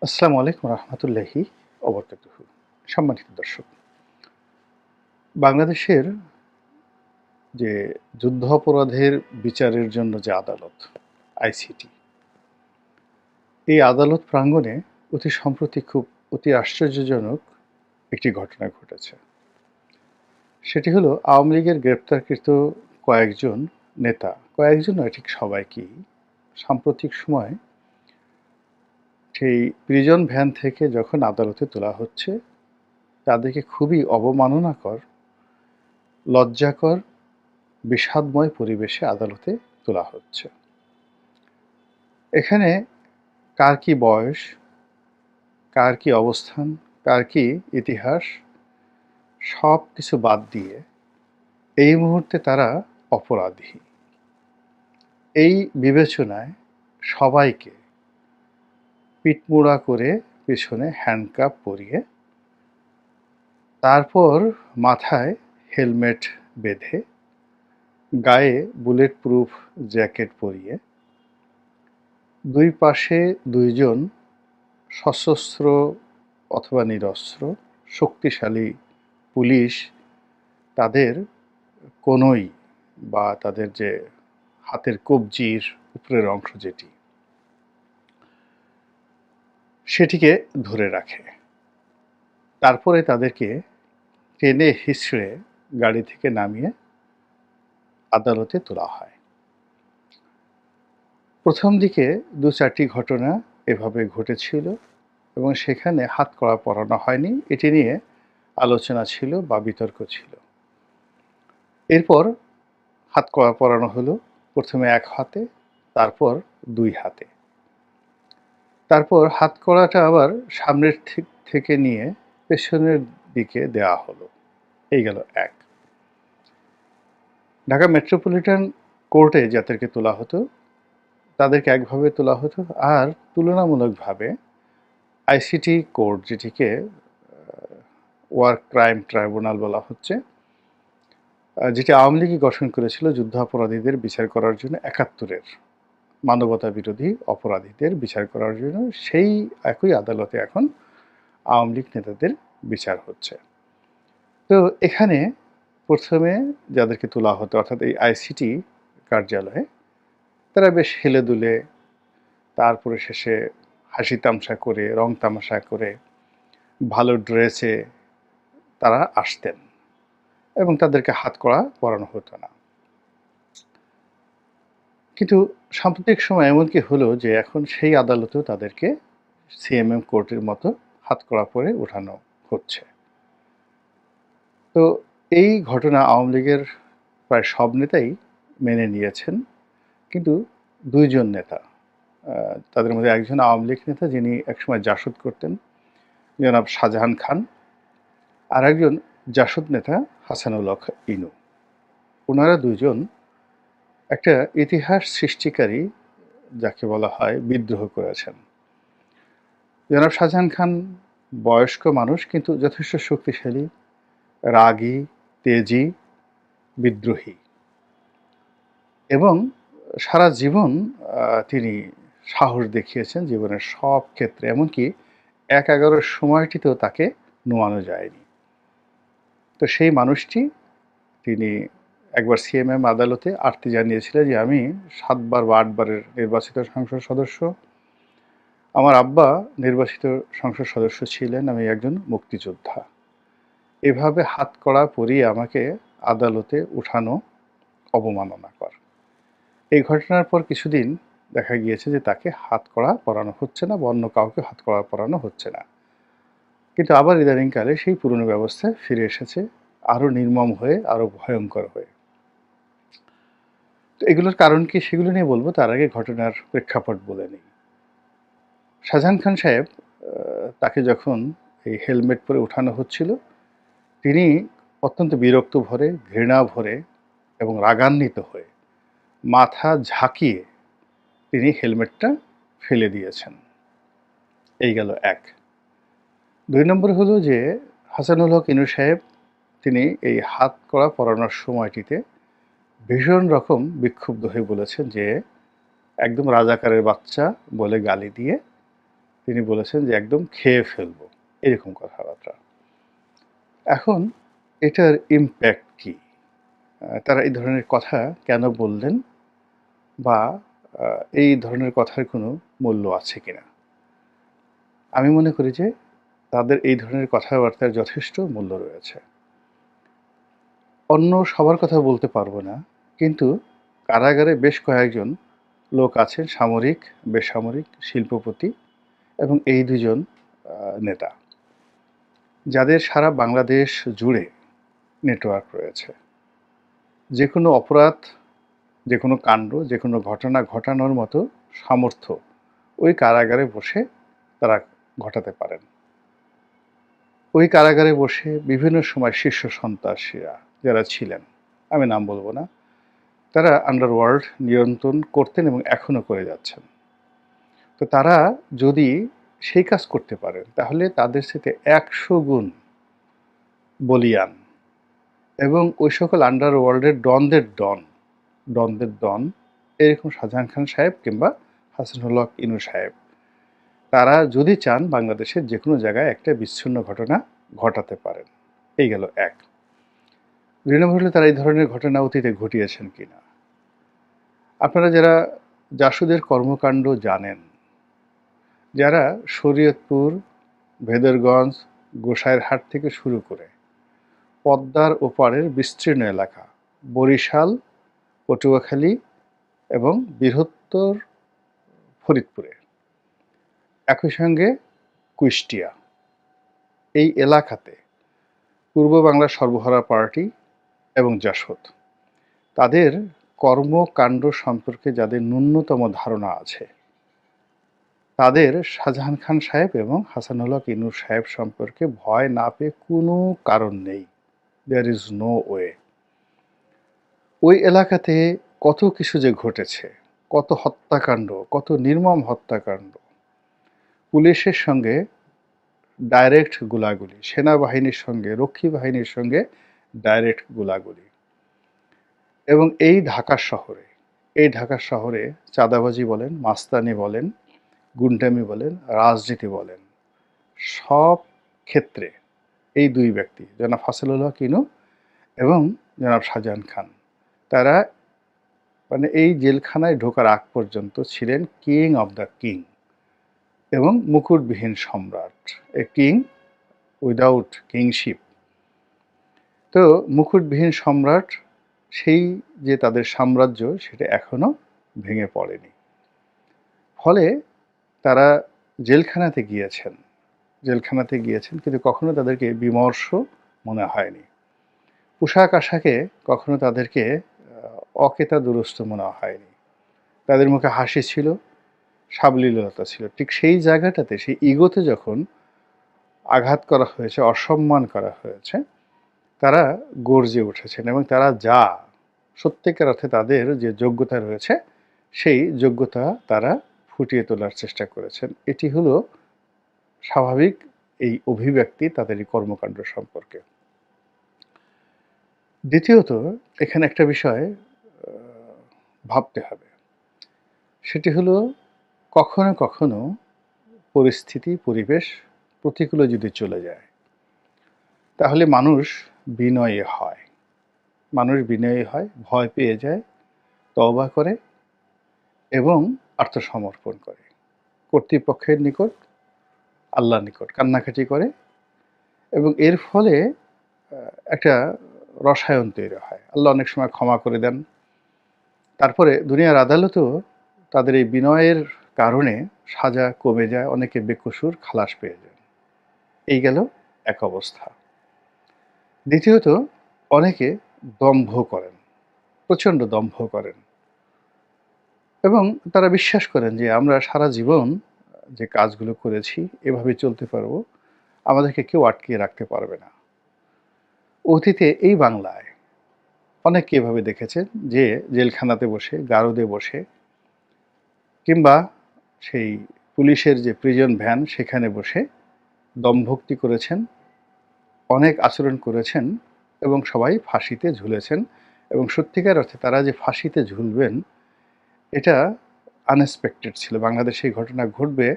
আসসালামু আলাইকুম রহমতুল্লাহি ওবরকাতুহু। সম্মানিত দর্শক, বাংলাদেশের যে যুদ্ধাপরাধের বিচারের জন্য যে আদালত আইসিটি, এই আদালত প্রাঙ্গণে সম্প্রতি অতি আশ্চর্যজনক একটি ঘটনা ঘটেছে। সেটি হলো আওয়ামী লীগের গ্রেপ্তারকৃত কয়েকজন নেতা, কয়েকজন নয় ঠিক সবাইকেই সাম্প্রতিক সময় সেই প্রিজন ভ্যান থেকে যখন আদালতে তোলা হচ্ছে, তাদেরকে খুবই অবমাননাকর, লজ্জাকর, বিষাদময় পরিবেশে আদালতে তোলা হচ্ছে। এখানে কার কি বয়স, কার কি অবস্থান, কার কি ইতিহাস, সব কিছু বাদ দিয়ে এই মুহূর্তে তারা অপরাধী, এই বিবেচনায় সবাইকে পিঠমোড়া করে পেছনে হ্যান্ডকাপ পরিয়ে, তারপর মাথায় হেলমেট বেঁধে, গায়ে বুলেট প্রুফ জ্যাকেট পরিয়ে, দুই পাশে দুইজন সশস্ত্র অথবা নিরস্ত্র শক্তিশালী পুলিশ তাদের কনুই বা তাদের যে হাতের কবজির উপরের অংশ যেটি, সেটিকে ধরে রাখে। তারপরে তাদেরকে টেনে হিঁচড়ে গাড়ি থেকে নামিয়ে আদালতে তোলা হয়। প্রথম দিকে ২-৪টি ঘটনা এভাবে ঘটেছিল এবং সেখানে হাতকড়া পরানো হয়নি, এটি নিয়ে আলোচনা ছিল বা বিতর্ক ছিল। এরপর হাতকড়া পরানো হলো, প্রথমে এক হাতে, তারপর দুই হাতে। তারপর হাতকড়াটা আবার সামনের থেকে নিয়ে পেছনের দিকে দেওয়া হলো। এই গেল এক। ঢাকা মেট্রোপলিটন কোর্টে যাদেরকে তোলা হতো, তাদেরকে একভাবে তোলা হতো, আর তুলনামূলকভাবে আইসিটি কোর্ট, যেটিকে ওয়ার ক্রাইম ট্রাইব্যুনাল বলা হচ্ছে, যেটি আওয়ামী লীগই গঠন করেছিল যুদ্ধাপরাধীদের বিচার করার জন্য, ৭১-এর মানবতা বিরোধী অপরাধীদের বিচার করার জন্য, সেই একই আদালতে এখন আওয়ামী লীগ নেতাদের বিচার হচ্ছে। তো এখানে প্রথমে যাদেরকে তোলা হতো, অর্থাৎ এই আইসিটি কার্যালয়ে, তারা বেশ হেলে দুলে, তারপরে শেষে হাসি তামসা করে, রং তামাশা করে, ভালো ড্রেসে তারা আসতেন এবং তাদেরকে হাতকড়া পরানো হতো না। কিন্তু সাম্প্রতিক সময় এমন কি হলো যে এখন সেই আদালতেও তাদেরকে সিএমএম কোর্টের মতো হাতকড়া পরে ওঠানো হচ্ছে। তো এই ঘটনা আওয়ামী লীগের প্রায় সব নেতাই মেনে নিয়েছেন, কিন্তু দুইজন নেতা, তাদের মধ্যে একজন আওয়ামী লীগ নেতা যিনি একসময় জাসদ করতেন, জনাব শাহজাহান খান, আর একজন জাসদ নেতা হাসানুল হক ইনু। ওনারা দুইজন একটা ইতিহাস সৃষ্টিকারী, যাকে বলা হয়, বিদ্রোহ করেছেন। জনাব শাহজাহান খান বয়স্ক মানুষ, কিন্তু যথেষ্ট শক্তিশালী, রাগী, তেজি, বিদ্রোহী, এবং সারা জীবন তিনি সাহস দেখিয়েছেন জীবনের সব ক্ষেত্রে, এমনকি ১/১১ সময়টিতেও তাকে নোয়ানো যায়নি। তো সেই মানুষটি, তিনি একবার সিএমএম আদালতে আর্তি জানিয়েছিলেন যে আমি ৭ বার বা ৮ বারের নির্বাচিত সংসদ সদস্য, আমার আব্বা নির্বাচিত সংসদ সদস্য ছিলেন, আমি একজন মুক্তিযোদ্ধা। এভাবে হাতকড়া পরিয়ে আমাকে আদালতে উঠানো অবমাননাকর। এই ঘটনার পর কিছুদিন দেখা গিয়েছে যে তাকে হাতকড়া পরানো হচ্ছে না বা অন্য কাউকে হাতকড়া পরানো হচ্ছে না। কিন্তু আবার ইদানিংকালে সেই পুরনো ব্যবস্থা ফিরে এসেছে, আরও নির্মম হয়ে, আরও ভয়ঙ্কর হয়ে। তো এগুলোর কারণ কি সেগুলো নিয়ে বলবো, তার আগে ঘটনার প্রেক্ষাপট বলে নিই। শাহজাহান খান সাহেব, তাকে যখন এই হেলমেট পরে উঠানো হচ্ছিল, তিনি অত্যন্ত বিরক্ত ভরে, ঘৃণা ভরে এবং রাগান্বিত হয়ে মাথা ঝাঁকিয়ে তিনি হেলমেটটা ফেলে দিয়েছেন। এই গেল এক। ২ নম্বর হলো যে হাসানুল হক ইনু সাহেব, তিনি এই হাতকড়া পরানোর সময়টিতে ভীষণ রকম বিক্ষুব্ধ হয়ে বলেছেন যে একদম রাজাকারের বাচ্চা বলে গালি দিয়ে তিনি বলেছেন যে একদম খেয়ে ফেলবো, এরকম কথাবার্তা। এখন এটার ইমপ্যাক্ট কি? তারা এই ধরনের কথা কেন বললেন, বা এই ধরনের কথার কোনো মূল্য আছে কিনা? আমি মনে করি যে তাদের এই ধরনের কথাবার্তার যথেষ্ট মূল্য রয়েছে। অন্য সবার কথা বলতে পারবো না, কিন্তু কারাগারে বেশ কয়েকজন লোক আছেন, সামরিক, বেসামরিক, শিল্পপতি, এবং এই ২ জন নেতা, যাদের সারা বাংলাদেশ জুড়ে নেটওয়ার্ক রয়েছে। যেকোনো অপরাধ, যেকোনো কাণ্ড, যেকোনো ঘটনা ঘটানোর মতো সামর্থ্য ওই কারাগারে বসে তারা ঘটাতে পারেন। ওই কারাগারে বসে বিভিন্ন সময় শীর্ষ সন্ত্রাসীরা যারা ছিলেন, আমি নাম বলবো না, তারা আন্ডারওয়ার্ল্ড নিয়ন্ত্রণ করতেন এবং এখনো করে যাচ্ছেন। তো তারা যদি সেই কাজ করতে পারেন, তাহলে তাদের সাথে ১০০ গুণ বলীয়ান এবং ওই সকল আন্ডারওয়ার্ল্ডের ডনদের ডন, এরকম শাহজাহান খান সাহেব কিংবা হাসানুল হক ইনু সাহেব, তারা যদি চান বাংলাদেশের যে কোনো জায়গায় একটা বিচ্ছিন্ন ঘটনা ঘটাতে পারেন। এই গেল এক। ২ নম্বর হলো, তারা এই ধরনের ঘটনা অতীতে ঘটিয়েছেন কিনা। আপনারা যারা জাসদের কর্মকাণ্ড জানেন, যারা শরীয়তপুর, ভেদরগঞ্জ, গোসাইরহাট থেকে শুরু করে পদ্মার ওপারের বিস্তীর্ণ এলাকা, বরিশাল, পটুয়াখালী এবং বৃহত্তর ফরিদপুরে, একই সঙ্গে কুষ্টিয়া, এই এলাকাতে পূর্ব বাংলার সর্বহারা পার্টি এবং জাসদ, তাদের কর্মকাণ্ড সম্পর্কে যাদের ন্যূনতম ধারণা আছে, তাদের শাহজাহান খান সাহেব এবং হাসানুল হক ইনু সাহেব সম্পর্কে ভয় না পেয়ে কোনো কারণ নেই। There is no way. ওই এলাকাতে কত কিছু যে ঘটেছে, কত হত্যাকাণ্ড, কত নির্মম হত্যাকাণ্ড, পুলিশের সঙ্গে ডাইরেক্ট গোলাগুলি, সেনাবাহিনীর সঙ্গে, রক্ষী বাহিনীর সঙ্গে ডাইরেক্ট গোলাগুলি, এবং এই ঢাকা শহরে চাঁদাবাজি বলেন, মাস্তানি বলেন, গুন্ডামি বলেন, রাজনীতি বলেন, সব ক্ষেত্রে এই ২ ব্যক্তি, জনাব হাসানুল হক ইনু এবং জনাব শাহজাহান খান, তারা মানে এই জেলখানায় ঢোকার আগ পর্যন্ত ছিলেন কিং অব দ্য কিং এবং মুকুটবিহীন সম্রাট, এ কিং উইদাউট কিংশিপ। তো মুকুটবিহীন সম্রাট, সেই যে তাদের সাম্রাজ্য, সেটা এখনো ভেঙে পড়েনি। ফলে তারা জেলখানাতে গিয়েছেন, কিন্তু কখনো তাদেরকে বিমর্ষ মনে হয়নি। পোশাক আশাকে কখনো তাদেরকে অকেতা দুরস্ত মনে হয়নি। তাদের মুখে হাসি ছিল, সাবলীলতা ছিল। ঠিক সেই জায়গাটাতে, সেই ইগোতে যখন আঘাত করা হয়েছে, অসম্মান করা হয়েছে, তারা গর্জে উঠেছেন এবং তারা যা সত্যিকার অর্থে তাদের যে যোগ্যতা রয়েছে, সেই যোগ্যতা তারা ফুটিয়ে তোলার চেষ্টা করেছেন। এটি হলো স্বাভাবিক এই অভিব্যক্তি তাদের এই কর্মকাণ্ড সম্পর্কে। দ্বিতীয়ত, এখানে একটা বিষয় ভাবতে হবে। সেটি হলো, কখনো কখনো পরিস্থিতি, পরিবেশ প্রতিকূলে যদি চলে যায়, তাহলে মানুষ বিনয়ী হয়, ভয় পেয়ে যায়, তওবা করে এবং আত্মসমর্পণ করে, কর্তৃপক্ষের নিকট, আল্লাহর নিকট কান্নাকাটি করে, এবং এর ফলে একটা রসায়ন তৈরি হয়। আল্লাহ অনেক সময় ক্ষমা করে দেন। তারপরে দুনিয়ার আদালতেও তাদের এই বিনয়ের কারণে সাজা কমে যায়, অনেকে বেকসুর খালাস পেয়ে যায়। এই গেল এক অবস্থা। দ্বিতীয়ত, অনেকে দম্ভ করেন, প্রচণ্ড দম্ভ করেন, এবং তারা বিশ্বাস করেন যে আমরা সারা জীবন যে কাজগুলো করেছি এভাবে চলতে পারবো, আমাদেরকে কেউ আটকিয়ে রাখতে পারবে না। অতীতে এই বাংলায় অনেকে এভাবে দেখেছেন যে জেলখানাতে বসে, গারদে বসে, কিংবা সেই পুলিশের যে প্রিজন ভ্যান, সেখানে বসে দমভক্তি করেছেন, অনেক আচরণ করেছেন, এবং সবাই ফাঁসিতে ঝুলেছেন। এবং সত্যিকার অর্থে তারা যে ফাঁসিতে ঝুলবেন, এটা আনএক্সপেক্টেড ছিল। বাংলাদেশে এই ঘটনা ঘটবে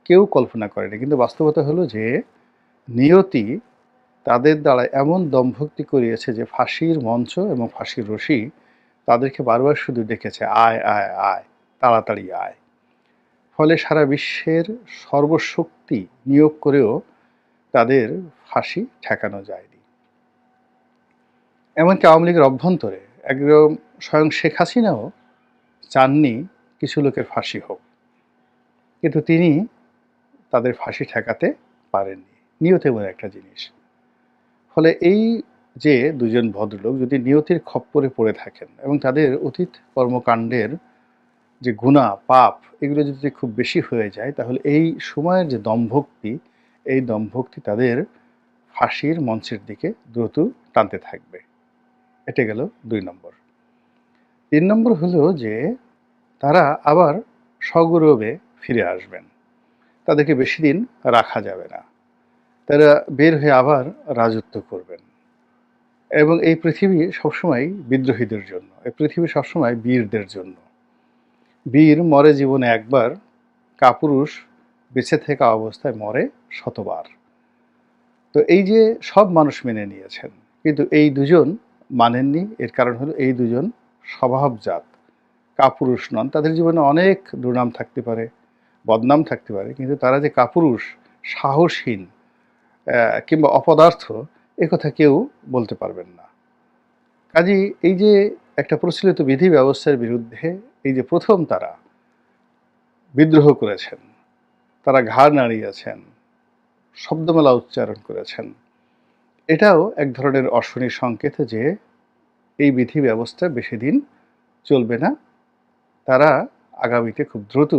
কেউ কল্পনা করেনি। কিন্তু বাস্তবতা হলো যে নিয়তি তাদের দ্বারা এমন দমভক্তি করিয়েছে যে ফাঁসির মঞ্চ এবং ফাঁসির রশি তাদেরকে বারবার শুধু ডেকেছে, "আয়, আয়, আয়, তাড়াতাড়ি আয়।" ফলে সারা বিশ্বের সর্বশক্তি নিয়োগ করেও তাদের ফাঁসি ঠেকানো যায়নি। এমনকি আওয়ামী লীগের অভ্যন্তরে একদম স্বয়ং শেখ হাসিনাও চাননি কিছু লোকের ফাঁসি হোক। কিন্তু তিনি তাদের ফাঁসি ঠেকাতে পারেননি। নিয়ত এমন একটা জিনিস। ফলে এই যে দুজন ভদ্রলোক যদি নিয়তির খপ্পরে পড়ে থাকেন এবং তাদের অতীত কর্মকাণ্ডের যে গুনাহ, পাপ এগুলো যদি খুব বেশি হয়ে যায় তাহলে এই সময়ের যে দমভক্তি, এই দমভক্তি তাদের ফাঁসির মঞ্চের দিকে দ্রুত টানতে থাকবে। এটা গেল ২ নম্বর। ৩ নম্বর হলো যে তারা আবার সগৌরবে ফিরে আসবেন। তাদেরকে বেশি দিন রাখা যাবে না। তারা বের হয়ে আবার রাজত্ব করবেন। এবং এই পৃথিবী সবসময় বিদ্রোহীদের জন্য। এই পৃথিবী সবসময় বীরদের জন্য। বীর মরে জীবনে একবার, কাপুরুষ বেঁচে থাকা অবস্থায় মরে শতবার। তো এই যে সব মানুষ মেনে নিয়েছেন, কিন্তু এই দুজন মানেননি। এর কারণ হলো এই দুজন স্বভাবজাত কাপুরুষ নন। তাদের জীবনে অনেক দুর্নাম থাকতে পারে, বদনাম থাকতে পারে, কিন্তু তারা যে কাপুরুষ, সাহসহীন কিংবা অপদার্থ একথা কেউ বলতে পারবেন না। কাজেই এই যে একটা প্রচলিত বিধি ব্যবস্থার বিরুদ্ধে এই যে প্রথম তারা বিদ্রোহ করেছেন, তারা ঘাড় নাড়িয়েছেন, শব্দমেলা উচ্চারণ করেছেন, এটাও এক ধরনের অশনির সংকেত যে এই বিধি ব্যবস্থা বেশি দিন চলবে না। তারা আগামীতে খুব দ্রুত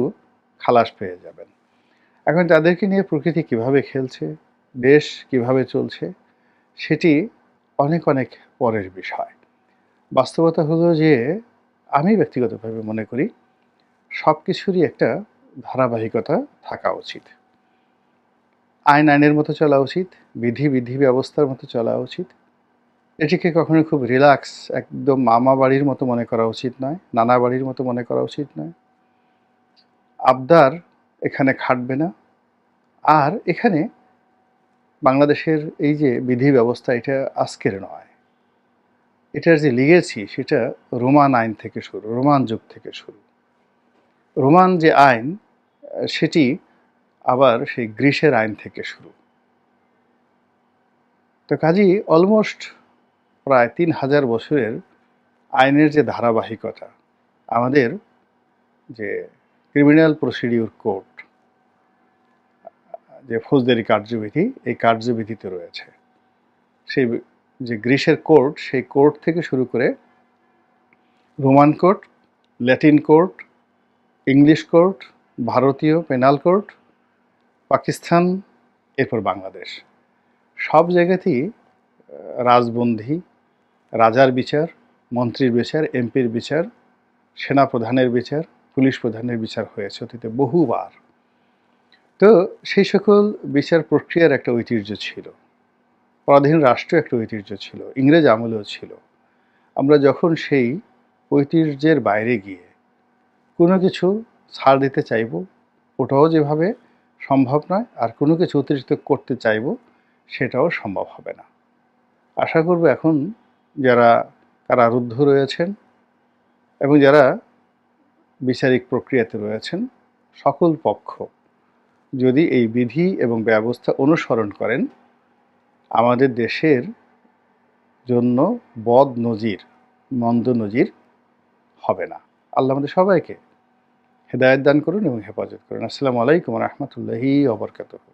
খালাস পেয়ে যাবেন। এখন তাদেরকে নিয়ে প্রকৃতি কিভাবে খেলছে, দেশ কিভাবে চলছে, সেটি অনেক অনেক পরের বিষয়। বাস্তবতা হলো যে আমি ব্যক্তিগতভাবে মনে করি সব কিছুরই একটা ধারাবাহিকতা থাকা উচিত। আইন আইনের মতো চলা উচিত, বিধি বিধি ব্যবস্থার মতো চলা উচিত। এটিকে কখনো খুব রিল্যাক্স একদম মামা বাড়ির মতো মনে করা উচিত নয়, নানা বাড়ির মতো মনে করা উচিত নয়। আবদার এখানে খাটবে না। আর এখানে বাংলাদেশের এই যে বিধি ব্যবস্থা এটা আজকের নয়। এটার যে লিগেছি সেটা রোমান আইন থেকে শুরু, রোমান যুগ থেকে শুরু। রোমান যে আইন সেটি আবার সেই গ্রিসের আইন থেকে শুরু। তো কাজেই অলমোস্ট প্রায় ৩,০০০ বছরের আইনের যে ধারাবাহিকতা, আমাদের যে ক্রিমিনাল প্রসিডিউর কোড, যে ফৌজদারি কার্যবিধি, এই কার্যবিধিতে রয়েছে। সেই যে গ্রিসের কোড, সেই কোড থেকে শুরু করে Roman code, Latin code, English code, ভারতীয় পেনাল কোড, পাকিস্তান, এরপর বাংলাদেশ। সব জায়গাতেই রাজবন্দী, রাজার বিচার, মন্ত্রীর বিচার, এমপির বিচার, সেনাপ্রধানের বিচার, পুলিশ প্রধানের বিচার হয়েছে অতীতে বহুবার। তো সেই সকল বিচার প্রক্রিয়ার একটা ঐতিহ্য ছিল। পরাধীন রাষ্ট্র একটা ঐতিহ্য ছিল, ইংরেজ আমলেও ছিল। আমরা যখন সেই ঐতিহ্যের বাইরে গিয়ে কোনো কিছু ছাড় দিতে চাইব, ওটাও যেভাবে সম্ভব নয়, আর কোনো কিছু অতিরিক্ত করতে চাইব সেটাও সম্ভব হবে না। আশা করব এখন যারা কারারুদ্ধ রয়েছেন এবং যারা বিচারিক প্রক্রিয়াতে রয়েছেন, সকল পক্ষ যদি এই বিধি এবং ব্যবস্থা অনুসরণ করেন, আমাদের দেশের জন্য বদ নজির, মন্দ নজির হবে না। আল্লাহ আমাদের সবাইকে হেদায়েত দান করুন এবং হেফাজত করুন। আসসালামু আলাইকুম ওয়া রাহমাতুল্লাহি ওয়া বারাকাতুহু।